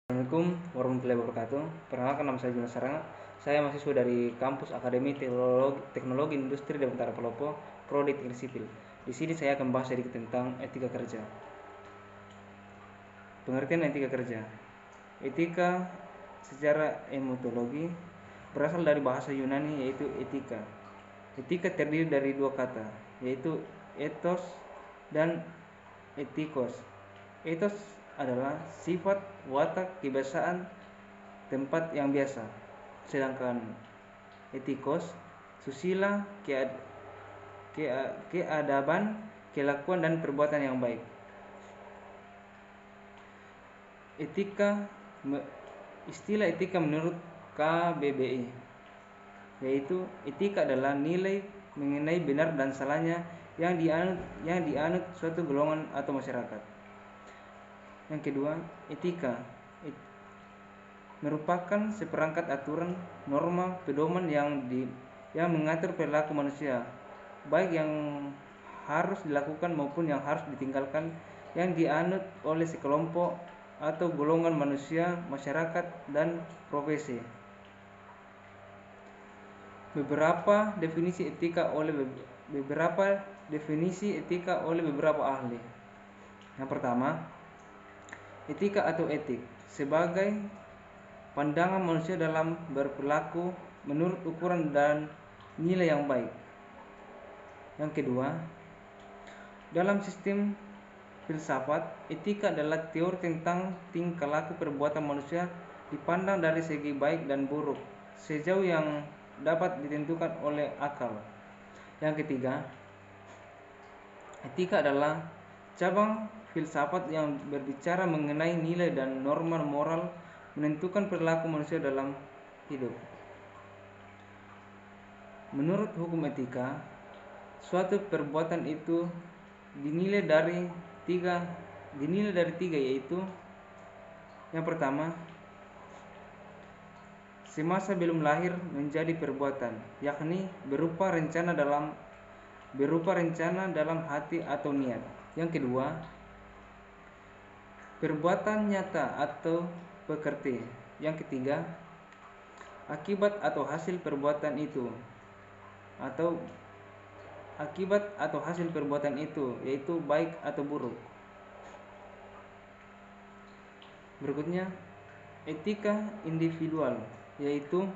Assalamualaikum warahmatullahi wabarakatuh. Perkenalkan, nama saya Junas Saranga. Saya mahasiswa dari kampus Akademi Teknologi Industri dan Utara Palopo, Prodi Teknik Sipil. Di sini saya akan bahas sedikit tentang etika kerja. Pengertian etika kerja. Etika secara etimologi berasal dari bahasa Yunani, yaitu etika. Etika terdiri dari dua kata, yaitu ethos dan etikos. Ethos adalah sifat, watak, kebiasaan, tempat yang biasa. Sedangkan etikos, susila, keadaban, kelakuan dan perbuatan yang baik. Istilah etika menurut KBBI, yaitu etika adalah nilai mengenai benar dan salahnya yang dianut suatu golongan atau masyarakat. Yang kedua, etika merupakan seperangkat aturan, norma, pedoman yang mengatur perilaku manusia, baik yang harus dilakukan maupun yang harus ditinggalkan, yang dianut oleh sekelompok atau golongan manusia, masyarakat, dan profesi. Beberapa definisi etika oleh beberapa ahli. Yang pertama, etika atau etik sebagai pandangan manusia dalam berperilaku menurut ukuran dan nilai yang baik. Yang kedua, dalam sistem filsafat, etika adalah teori tentang tingkah laku perbuatan manusia dipandang dari segi baik dan buruk sejauh yang dapat ditentukan oleh akal. Yang ketiga, etika adalah cabang filsafat yang berbicara mengenai nilai dan norma moral menentukan perilaku manusia dalam hidup. Menurut hukum etika, suatu perbuatan itu dinilai dari tiga, yaitu yang pertama, semasa belum lahir menjadi perbuatan, yakni berupa rencana dalam hati atau niat. Yang kedua, perbuatan nyata atau pekerti. Yang ketiga, akibat atau hasil perbuatan itu, yaitu baik atau buruk. Berikutnya, etika individual, yaitu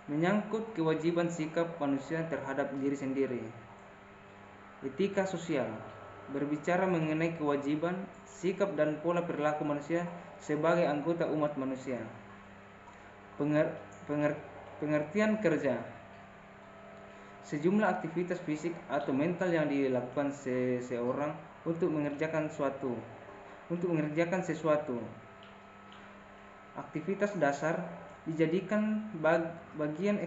menyangkut kewajiban sikap manusia terhadap diri sendiri. Etika sosial berbicara mengenai kewajiban, sikap dan pola perilaku manusia sebagai anggota umat manusia. Pengertian kerja, sejumlah aktivitas fisik atau mental yang dilakukan seseorang untuk mengerjakan sesuatu. Aktivitas dasar dijadikan bagian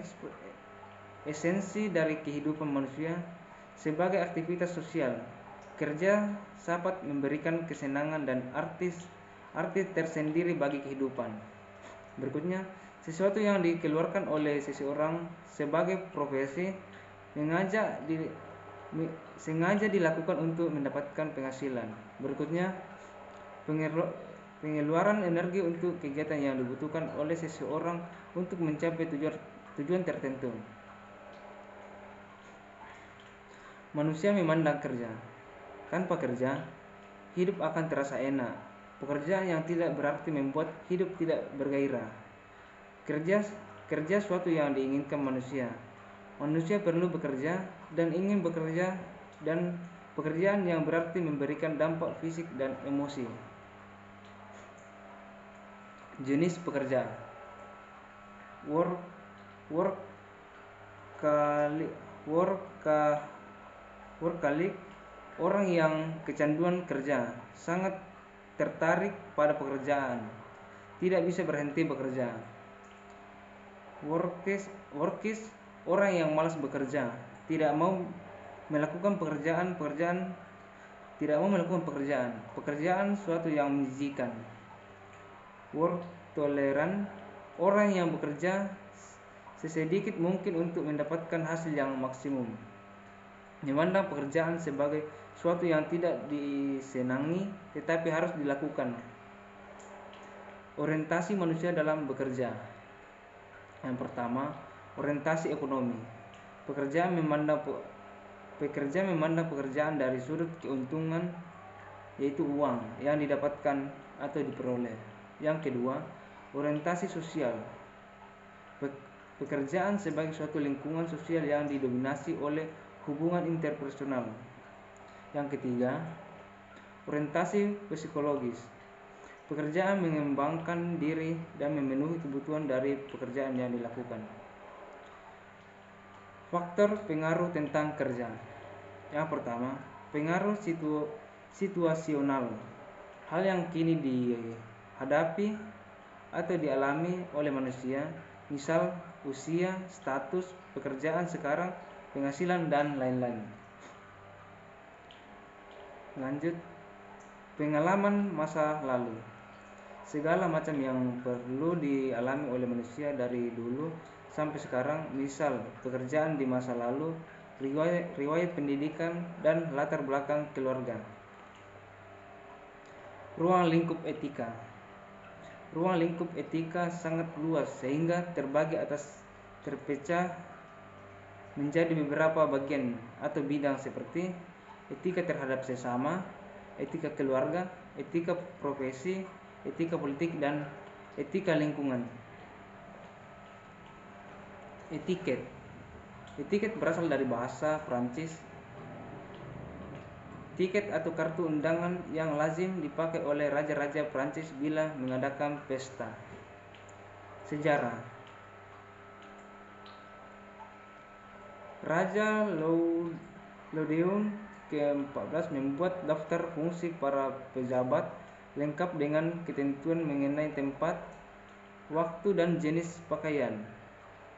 esensi dari kehidupan manusia sebagai aktivitas sosial. Kerja dapat memberikan kesenangan dan arti tersendiri bagi kehidupan. Berikutnya, sesuatu yang dikeluarkan oleh seseorang sebagai profesi sengaja dilakukan untuk mendapatkan penghasilan. Berikutnya, pengeluaran energi untuk kegiatan yang dibutuhkan oleh seseorang untuk mencapai tujuan tertentu. Manusia memandang kerja. Tanpa kerja, hidup akan terasa enak. Pekerjaan yang tidak berarti membuat hidup tidak bergairah. Kerja suatu yang diinginkan manusia. Manusia perlu bekerja dan ingin bekerja, dan pekerjaan yang berarti memberikan dampak fisik dan emosi. Jenis pekerjaan: workaholic, orang yang kecanduan kerja, sangat tertarik pada pekerjaan, tidak bisa berhenti bekerja. Workis, orang yang malas bekerja, tidak mau melakukan pekerjaan suatu yang menjijikan. Work tolerant, orang yang bekerja sesedikit mungkin untuk mendapatkan hasil yang maksimum, memandang pekerjaan sebagai suatu yang tidak disenangi tetapi harus dilakukan. Orientasi manusia dalam bekerja. Yang pertama, orientasi ekonomi. Pekerja memandang pekerjaan dari sudut keuntungan, yaitu uang yang didapatkan atau diperoleh. Yang kedua, orientasi sosial. Pekerjaan sebagai suatu lingkungan sosial yang didominasi oleh hubungan interpersonal. Yang ketiga, orientasi psikologis. Pekerjaan mengembangkan diri dan memenuhi kebutuhan dari pekerjaan yang dilakukan. Faktor pengaruh tentang kerja. Yang pertama, pengaruh situasional. Hal yang kini dihadapi atau dialami oleh manusia, misal usia, status, pekerjaan sekarang, penghasilan, dan lain-lain. Lanjut, pengalaman masa lalu. Segala macam yang perlu dialami oleh manusia dari dulu sampai sekarang, misal pekerjaan di masa lalu, riwayat pendidikan, dan latar belakang keluarga. Ruang lingkup etika. Ruang lingkup etika sangat luas sehingga terbagi atas terpecah menjadi beberapa bagian atau bidang seperti etika terhadap sesama, etika keluarga, etika profesi, etika politik, dan etika lingkungan. Etiket. Etiket berasal dari bahasa Prancis. Tiket atau kartu undangan yang lazim dipakai oleh raja-raja Prancis bila mengadakan pesta. Sejarah. Raja Laudeon ke-14 membuat daftar fungsi para pejabat lengkap dengan ketentuan mengenai tempat, waktu, dan jenis pakaian.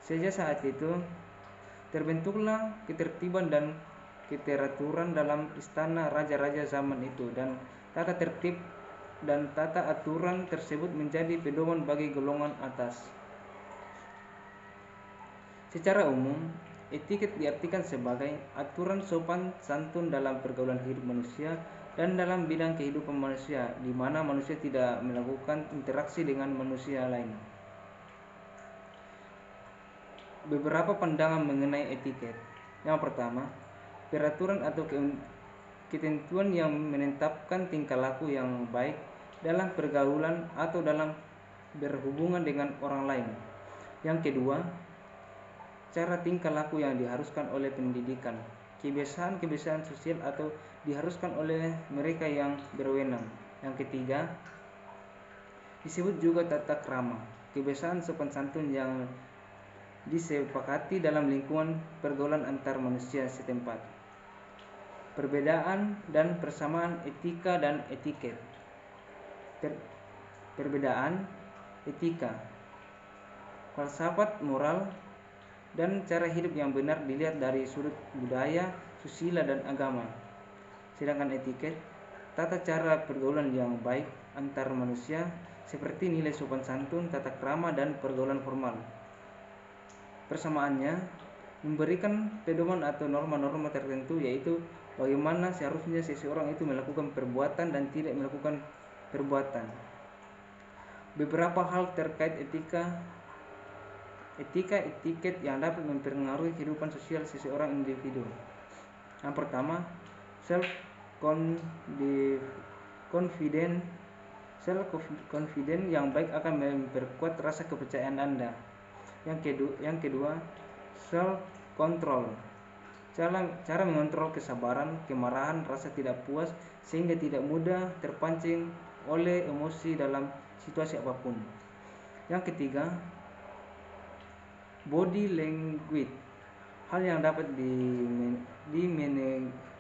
Sejak saat itu, terbentuklah ketertiban dan keteraturan dalam istana raja-raja zaman itu, dan tata tertib dan tata aturan tersebut menjadi pedoman bagi golongan atas. Secara umum, etiket diartikan sebagai aturan sopan santun dalam pergaulan hidup manusia dan dalam bidang kehidupan manusia, di mana manusia tidak melakukan interaksi dengan manusia lain. Beberapa pandangan mengenai etiket. Yang pertama, peraturan atau ketentuan yang menetapkan tingkah laku yang baik dalam pergaulan atau dalam berhubungan dengan orang lain. Yang kedua, cara tingkah laku yang diharuskan oleh pendidikan, kebiasaan-kebiasaan sosial atau diharuskan oleh mereka yang berwenang. Yang ketiga, disebut juga tata krama, kebiasaan sopan santun yang disepakati dalam lingkungan pergaulan antar manusia setempat. Perbedaan dan persamaan etika dan etiket. Perbedaan etika, falsafat moral, dan cara hidup yang benar dilihat dari sudut budaya, susila, dan agama. Sedangkan etiket, tata cara pergaulan yang baik antar manusia seperti nilai sopan santun, tata krama, dan pergaulan formal. Persamaannya memberikan pedoman atau norma-norma tertentu, yaitu bagaimana seharusnya seseorang itu melakukan perbuatan dan tidak melakukan perbuatan. Beberapa hal terkait etiket yang dapat mempengaruhi kehidupan sosial seseorang individu. Yang pertama, self confidence yang baik akan memperkuat rasa kepercayaan Anda. Yang kedua, self control, cara mengontrol kesabaran, kemarahan, rasa tidak puas sehingga tidak mudah terpancing oleh emosi dalam situasi apapun. Yang ketiga, body language, hal yang dapat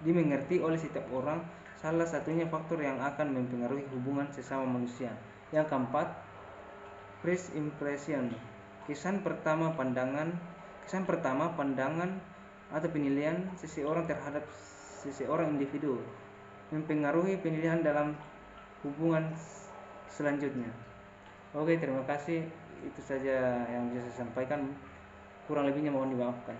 dimengerti oleh setiap orang, salah satunya faktor yang akan mempengaruhi hubungan sesama manusia. Yang keempat, first impression, kesan pertama pandangan atau penilaian seseorang terhadap seseorang individu mempengaruhi pilihan dalam hubungan selanjutnya. Oke, terima kasih. Itu saja yang bisa saya sampaikan. Kurang lebihnya mohon dimaafkan.